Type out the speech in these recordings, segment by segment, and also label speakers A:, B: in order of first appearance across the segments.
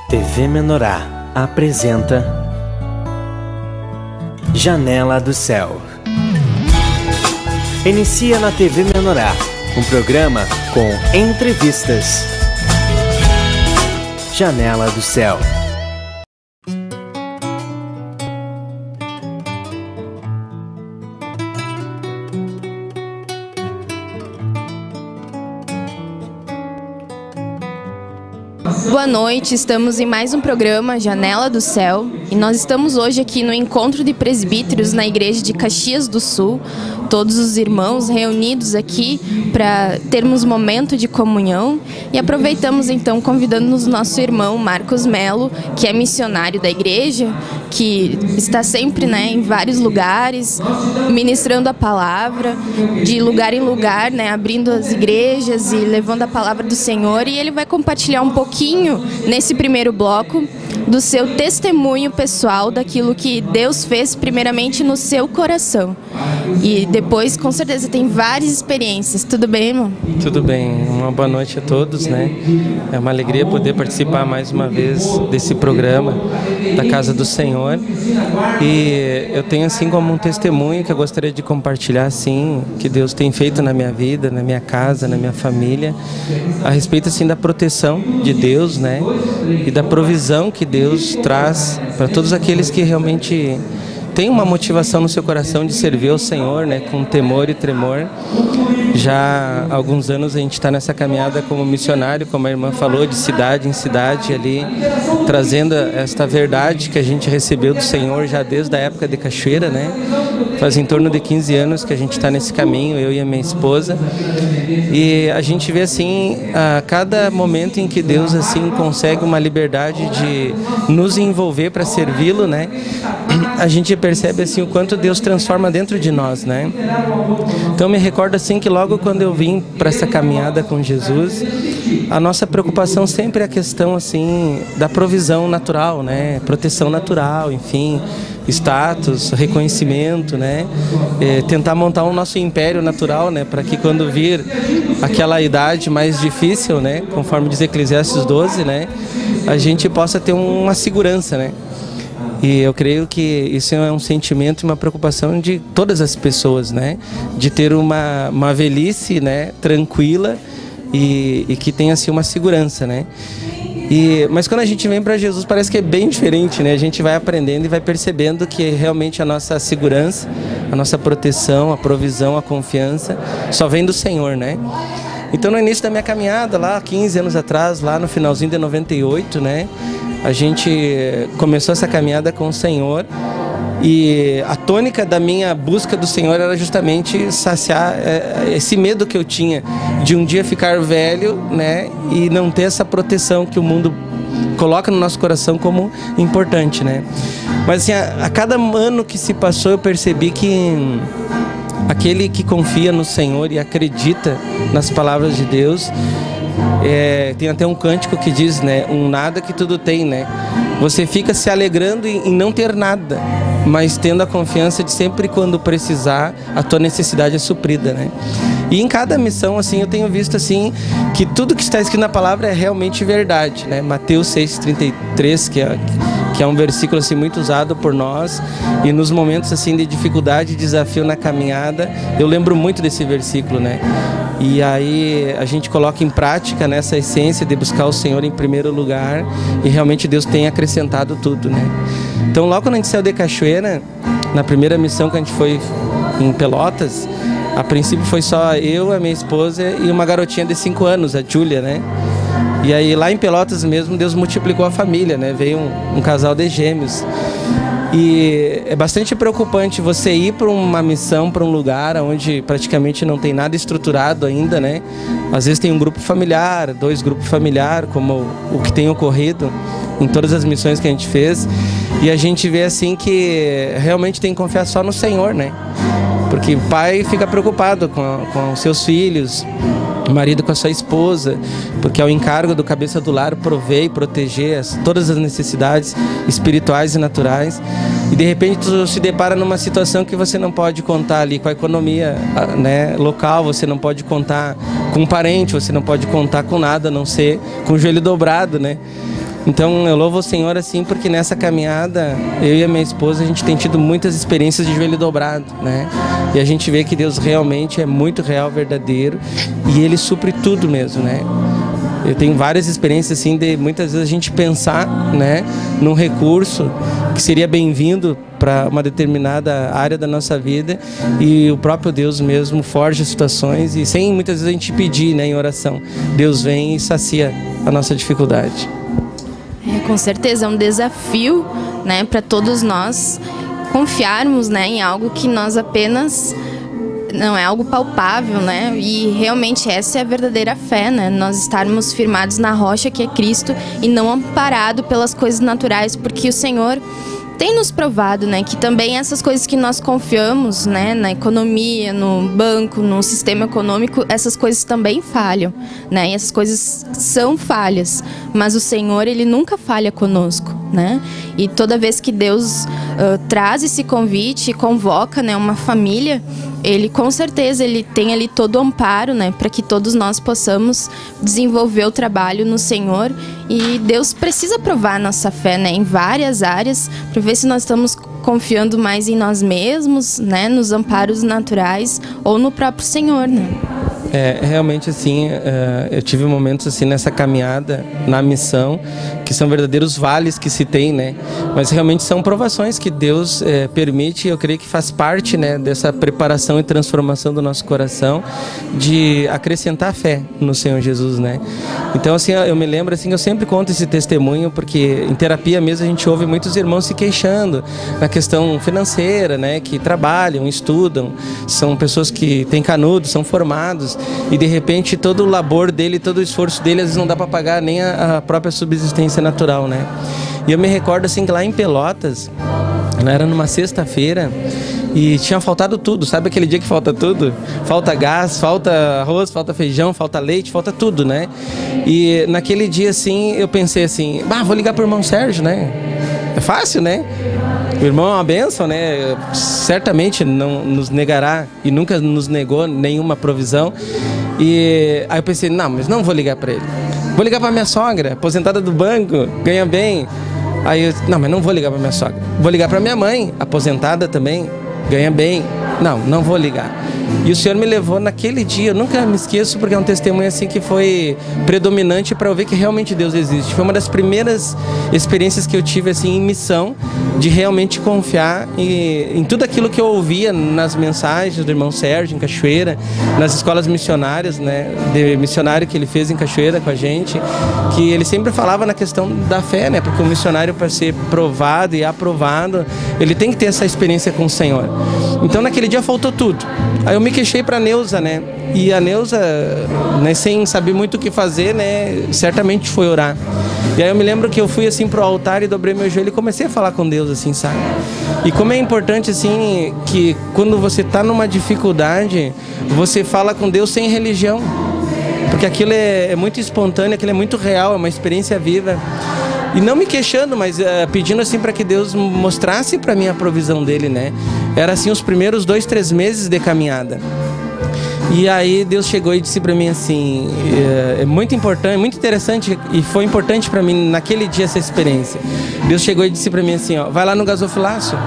A: TV Menorá apresenta Janela do Céu. Inicia na TV Menorá um programa com entrevistas. Janela do Céu.
B: Boa noite, estamos em mais um programa Janela do Céu e nós estamos hoje aqui no Encontro de Presbíteros na Igreja de Caxias do Sul, todos os irmãos reunidos aqui para termos um momento de comunhão e aproveitamos então convidando o nosso irmão Marcos Melo, que é missionário da igreja, que está sempre em vários lugares, ministrando a palavra, de lugar em lugar, abrindo as igrejas e levando a palavra do Senhor, e ele vai compartilhar um pouquinho, nesse primeiro bloco, do seu testemunho pessoal, daquilo que Deus fez primeiramente no seu coração. E depois, com certeza, tem várias experiências. Tudo bem, irmão?
C: Tudo bem. Uma boa noite a todos, É uma alegria poder participar mais uma vez desse programa da Casa do Senhor. E eu tenho assim como um testemunho que eu gostaria de compartilhar, assim, que Deus tem feito na minha vida, na minha casa, na minha família, a respeito assim da proteção de Deus, e da provisão que Deus traz para todos aqueles que realmente tem uma motivação no seu coração de servir ao Senhor, com temor e tremor. Já há alguns anos a gente está nessa caminhada como missionário, como a irmã falou, de cidade em cidade ali, trazendo esta verdade que a gente recebeu do Senhor já desde a época de Cachoeira, Faz em torno de 15 anos que a gente está nesse caminho, eu e a minha esposa. E a gente vê assim, a cada momento em que Deus assim consegue uma liberdade de nos envolver para servi-lo, a gente percebe assim o quanto Deus transforma dentro de nós, Então me recordo assim que logo quando eu vim para essa caminhada com Jesus, a nossa preocupação sempre é a questão assim da provisão natural, proteção natural, enfim, status, reconhecimento, tentar montar o nosso império natural, para que quando vir aquela idade mais difícil, conforme diz Eclesiastes 12, a gente possa ter uma segurança, E eu creio que isso é um sentimento e uma preocupação de todas as pessoas, de ter uma velhice, tranquila e que tenha assim uma segurança, Mas quando a gente vem para Jesus parece que é bem diferente, A gente vai aprendendo e vai percebendo que realmente a nossa segurança, a nossa proteção, a provisão, a confiança só vem do Senhor, Então no início da minha caminhada, lá 15 anos atrás, lá no finalzinho de 98, a gente começou essa caminhada com o Senhor. E a tônica da minha busca do Senhor era justamente saciar esse medo que eu tinha de um dia ficar velho, e não ter essa proteção que o mundo coloca no nosso coração como importante, Mas assim, a cada ano que se passou eu percebi que aquele que confia no Senhor e acredita nas palavras de Deus, tem até um cântico que diz, um nada que tudo tem, Você fica se alegrando em não ter nada, mas tendo a confiança de sempre quando precisar, a tua necessidade é suprida, E em cada missão, assim, eu tenho visto, assim, que tudo que está escrito na palavra é realmente verdade, Mateus 6,33, que é um versículo, assim, muito usado por nós, e nos momentos, assim, de dificuldade e desafio na caminhada, eu lembro muito desse versículo, E aí a gente coloca em prática nessa essência de buscar o Senhor em primeiro lugar, e realmente Deus tem acrescentado tudo, Então logo quando a gente saiu de Cachoeira, na primeira missão que a gente foi em Pelotas, a princípio foi só eu, a minha esposa e uma garotinha de 5 anos, a Júlia, E aí lá em Pelotas mesmo Deus multiplicou a família, Veio um casal de gêmeos. E é bastante preocupante você ir para uma missão, para um lugar onde praticamente não tem nada estruturado ainda, Às vezes tem um grupo familiar, 2 grupos familiares, como o que tem ocorrido em todas as missões que a gente fez. E a gente vê assim que realmente tem que confiar só no Senhor, Porque o pai fica preocupado com os seus filhos, o marido com a sua esposa, porque é o encargo do cabeça do lar prover e proteger todas as necessidades espirituais e naturais. E de repente tu se depara numa situação que você não pode contar ali com a economia local, você não pode contar com um parente, você não pode contar com nada, a não ser com o joelho dobrado, Então eu louvo o Senhor assim, porque nessa caminhada, eu e a minha esposa, a gente tem tido muitas experiências de joelho dobrado, né? E a gente vê que Deus realmente é muito real, verdadeiro, e Ele supre tudo mesmo, né? Eu tenho várias experiências assim de muitas vezes a gente pensar, né, num recurso que seria bem-vindo para uma determinada área da nossa vida, e o próprio Deus mesmo forja situações, e sem muitas vezes a gente pedir, né, em oração, Deus vem e sacia a nossa dificuldade.
B: Com certeza é um desafio, né, para todos nós confiarmos, né, em algo que nós apenas não é algo palpável, né? E realmente essa é a verdadeira fé, né? Nós estarmos firmados na rocha que é Cristo e não amparado pelas coisas naturais, porque o Senhor tem nos provado, né, que também essas coisas que nós confiamos, né, na economia, no banco, no sistema econômico, essas coisas também falham, né, e essas coisas são falhas, mas o Senhor, Ele nunca falha conosco, né, e toda vez que Deus traz esse convite e convoca, né, uma família, Ele com certeza Ele tem ali todo o amparo, né, para que todos nós possamos desenvolver o trabalho no Senhor. E Deus precisa provar a nossa fé, né, em várias áreas, para ver se nós estamos confiando mais em nós mesmos, né, nos amparos naturais ou no próprio Senhor, né.
C: Realmente assim, eu tive momentos assim nessa caminhada, na missão, que são verdadeiros vales que se tem, né? Mas realmente são provações que Deus permite, e eu creio que faz parte, né, dessa preparação e transformação do nosso coração, de acrescentar fé no Senhor Jesus, né? Então assim, eu me lembro assim, eu sempre conto esse testemunho, porque em terapia mesmo a gente ouve muitos irmãos se queixando na questão financeira, né? Que trabalham, estudam, são pessoas que têm canudos, são formados, e de repente todo o labor dele, todo o esforço dele, às vezes não dá para pagar nem a própria subsistência natural, né? E eu me recordo assim que lá em Pelotas, era numa sexta-feira, e tinha faltado tudo. Sabe aquele dia que falta tudo? Falta gás, falta arroz, falta feijão, falta leite, falta tudo, né? E naquele dia assim, eu pensei assim, vou ligar pro irmão Sérgio, né? É fácil, né? O irmão é uma bênção, né? Certamente não nos negará e nunca nos negou nenhuma provisão. E aí eu pensei, não, mas não vou ligar para ele. Vou ligar para minha sogra, aposentada do banco, ganha bem. Aí eu, não, mas não vou ligar para minha sogra. Vou ligar para minha mãe, aposentada também, ganha bem. Não vou ligar. E o Senhor me levou naquele dia, eu nunca me esqueço, porque é um testemunho assim que foi predominante para eu ver que realmente Deus existe. Foi uma das primeiras experiências que eu tive assim em missão, de realmente confiar em tudo aquilo que eu ouvia nas mensagens do irmão Sérgio em Cachoeira, nas escolas missionárias, né, de missionário que ele fez em Cachoeira com a gente, que ele sempre falava na questão da fé, né, porque o missionário, para ser provado e aprovado, ele tem que ter essa experiência com o Senhor. Então naquele dia faltou tudo. Aí eu me queixei para a Neuza, né? E a Neuza, né, sem saber muito o que fazer, né, certamente foi orar. E aí eu me lembro que eu fui assim pro altar e dobrei meu joelho e comecei a falar com Deus, assim, sabe? E como é importante, assim, que quando você tá numa dificuldade, você fala com Deus sem religião. Porque aquilo é muito espontâneo, aquilo é muito real, é uma experiência viva. E não me queixando, mas pedindo assim para que Deus mostrasse para mim a provisão dele, né? Era assim os primeiros 2, 3 meses de caminhada. E aí Deus chegou e disse para mim assim, é muito importante, muito interessante, e foi importante para mim naquele dia essa experiência. Deus chegou e disse para mim assim, ó, vai lá no gasofilácio.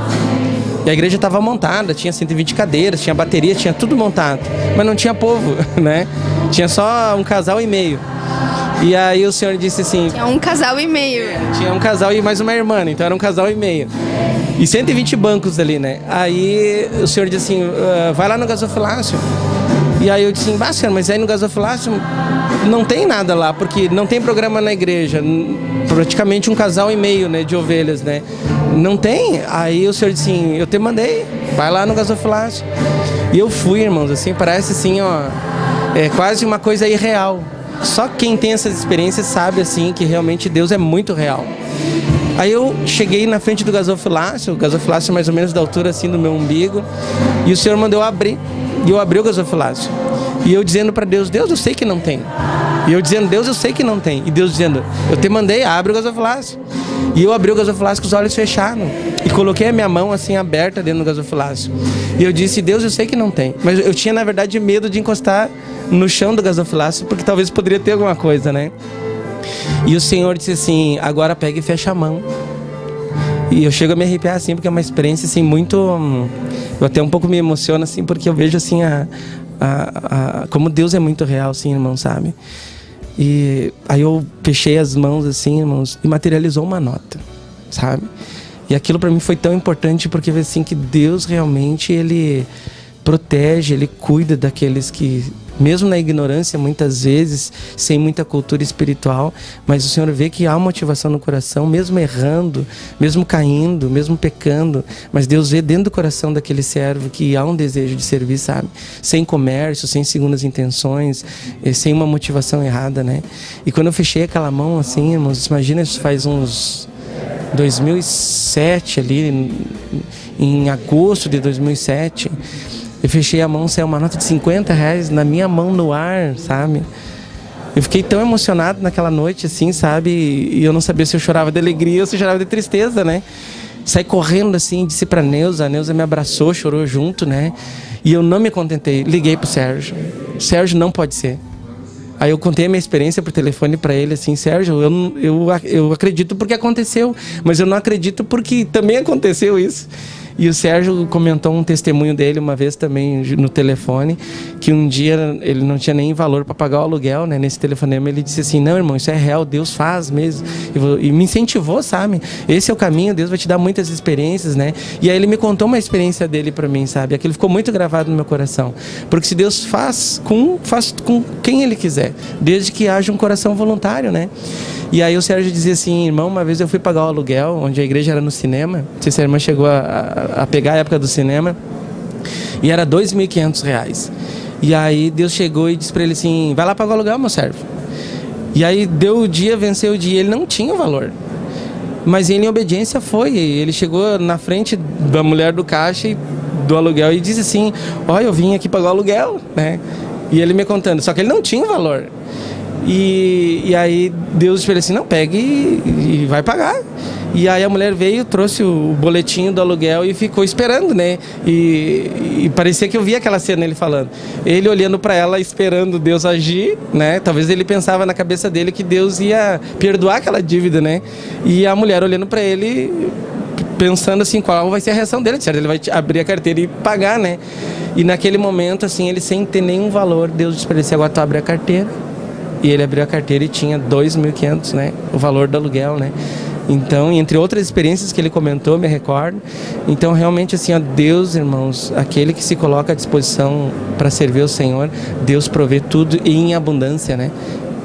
C: E a igreja estava montada, tinha 120 cadeiras, tinha bateria, tinha tudo montado, mas não tinha povo, né? Tinha só um casal e meio. E aí o Senhor disse assim...
B: Tinha um casal e meio.
C: Tinha um casal e mais uma irmã, então era um casal e meio. E 120 bancos ali, né? Aí o Senhor disse assim, vai lá no gasofilácio. E aí eu disse assim, Senhor, mas aí no gasofilácio não tem nada lá, porque não tem programa na igreja. Praticamente um casal e meio, né, de ovelhas, né? Não tem. Aí o Senhor disse assim, eu te mandei, vai lá no gasofilácio. E eu fui, irmãos, assim, parece assim, ó, é quase uma coisa irreal. Só quem tem essas experiências sabe, assim, que realmente Deus é muito real. Aí eu cheguei na frente do gasofilácio, o gasofilácio mais ou menos da altura, assim, do meu umbigo, e o Senhor mandou eu abrir. E eu abri o gasofilácio. E eu dizendo para Deus, Deus, eu sei que não tem. E eu dizendo, Deus, eu sei que não tem. E Deus dizendo, eu te mandei, abre o gasofilácio. E eu abri o gasofilácio com os olhos fechados. E coloquei a minha mão assim aberta dentro do gasofilácio. E eu disse, Deus, eu sei que não tem. Mas eu tinha, na verdade, medo de encostar no chão do gasofilácio, porque talvez poderia ter alguma coisa, né? E o Senhor disse assim, agora pega e fecha a mão. E eu chego a me arrepiar assim, porque é uma experiência assim muito... Eu até um pouco me emociono assim, porque eu vejo assim como Deus é muito real, assim, irmão, sabe? E aí eu fechei as mãos assim, irmãos, e materializou uma nota, sabe? E aquilo para mim foi tão importante, porque assim que Deus realmente, Ele protege, Ele cuida daqueles que, mesmo na ignorância, muitas vezes, sem muita cultura espiritual, mas o Senhor vê que há motivação no coração, mesmo errando, mesmo caindo, mesmo pecando, mas Deus vê dentro do coração daquele servo que há um desejo de servir, sabe? Sem comércio, sem segundas intenções, sem uma motivação errada, né? E quando eu fechei aquela mão assim, irmãos, imagina, isso faz uns 2007 ali, em agosto de 2007, eu fechei a mão, saiu uma nota de R$50 na minha mão no ar, sabe? Eu fiquei tão emocionado naquela noite, assim, sabe? E eu não sabia se eu chorava de alegria ou se eu chorava de tristeza, né? Saí correndo, assim, disse pra Neuza, a Neuza me abraçou, chorou junto, né? E eu não me contentei, liguei pro Sérgio. Sérgio, não pode ser. Aí eu contei a minha experiência por telefone para ele, assim, Sérgio, eu acredito porque aconteceu, mas eu não acredito porque também aconteceu isso. E o Sérgio comentou um testemunho dele uma vez também no telefone, que um dia ele não tinha nem valor para pagar o aluguel, né? Nesse telefonema ele disse assim, não, irmão, isso é real, Deus faz mesmo. E me incentivou, sabe? Esse é o caminho, Deus vai te dar muitas experiências, né? E aí ele me contou uma experiência dele para mim, sabe? Aquilo ficou muito gravado no meu coração. Porque se Deus faz com quem Ele quiser, desde que haja um coração voluntário, né? E aí o Sérgio dizia assim, irmão, uma vez eu fui pagar o aluguel, onde a igreja era no cinema, não sei se a irmã chegou a pegar a época do cinema, e era R$2.500. E aí Deus chegou e disse para ele assim, vai lá pagar o aluguel, meu servo. E aí deu o dia, venceu o dia, ele não tinha o valor. Mas ele em obediência foi, ele chegou na frente da mulher do caixa do aluguel e disse assim, olha, eu vim aqui pagar o aluguel, né? E ele me contando, só que ele não tinha o valor. E aí Deus disse assim, não, pegue e vai pagar. E aí a mulher veio, trouxe o boletinho do aluguel e ficou esperando, né? E parecia que eu via aquela cena, ele falando. Ele olhando para ela, esperando Deus agir, né? Talvez ele pensava na cabeça dele que Deus ia perdoar aquela dívida, né? E a mulher olhando para ele, pensando assim, qual vai ser a reação dele, certo? Ele vai abrir a carteira e pagar, né? E naquele momento, assim, ele sem ter nenhum valor, Deus disse para ele assim, agora tu abre a carteira. E ele abriu a carteira e tinha R$2.500, né? O valor do aluguel, né? Então, entre outras experiências que ele comentou, me recordo. Então, realmente, assim, ó, Deus, irmãos, aquele que se coloca à disposição para servir o Senhor, Deus provê tudo e em abundância, né?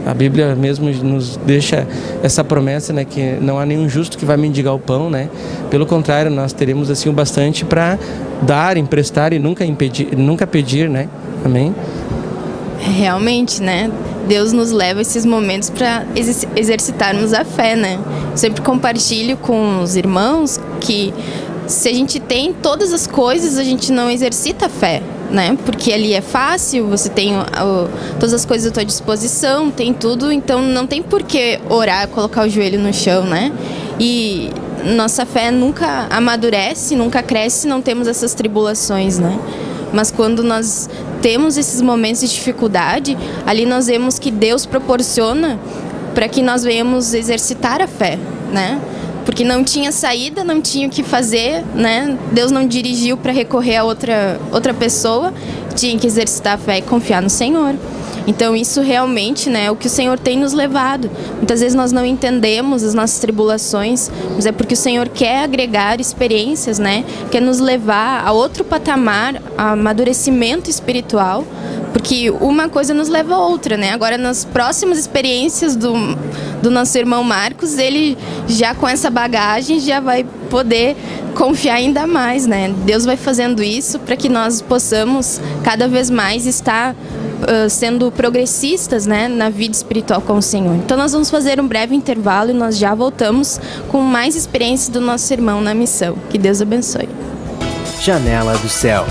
C: A Bíblia mesmo nos deixa essa promessa, né? Que não há nenhum justo que vai mendigar o pão, né? Pelo contrário, nós teremos, assim, o bastante para dar, emprestar e nunca pedir, né? Amém?
B: Realmente, né? Deus nos leva a esses momentos para exercitarmos a fé, né? Sempre compartilho com os irmãos que se a gente tem todas as coisas, a gente não exercita a fé, né? Porque ali é fácil, você tem todas as coisas à tua disposição, tem tudo, então não tem por que orar, colocar o joelho no chão, né? E nossa fé nunca amadurece, nunca cresce se não temos essas tribulações, né? Mas quando nós temos esses momentos de dificuldade, ali nós vemos que Deus proporciona para que nós venhamos exercitar a fé, né? Porque não tinha saída, não tinha o que fazer, né? Deus não dirigiu para recorrer a outra pessoa, tinha que exercitar a fé e confiar no Senhor. Então isso realmente, né, é o que o Senhor tem nos levado. Muitas vezes nós não entendemos as nossas tribulações, mas é porque o Senhor quer agregar experiências, né? Quer nos levar a outro patamar, a amadurecimento espiritual, porque uma coisa nos leva a outra, né? Agora, nas próximas experiências do nosso irmão Marcos, ele já com essa bagagem já vai poder confiar ainda mais, né? Deus vai fazendo isso para que nós possamos cada vez mais estar sendo progressistas, né, na vida espiritual com o Senhor. Então nós vamos fazer um breve intervalo e nós já voltamos com mais experiências do nosso irmão na missão. Que Deus abençoe.
A: Janela do Céu.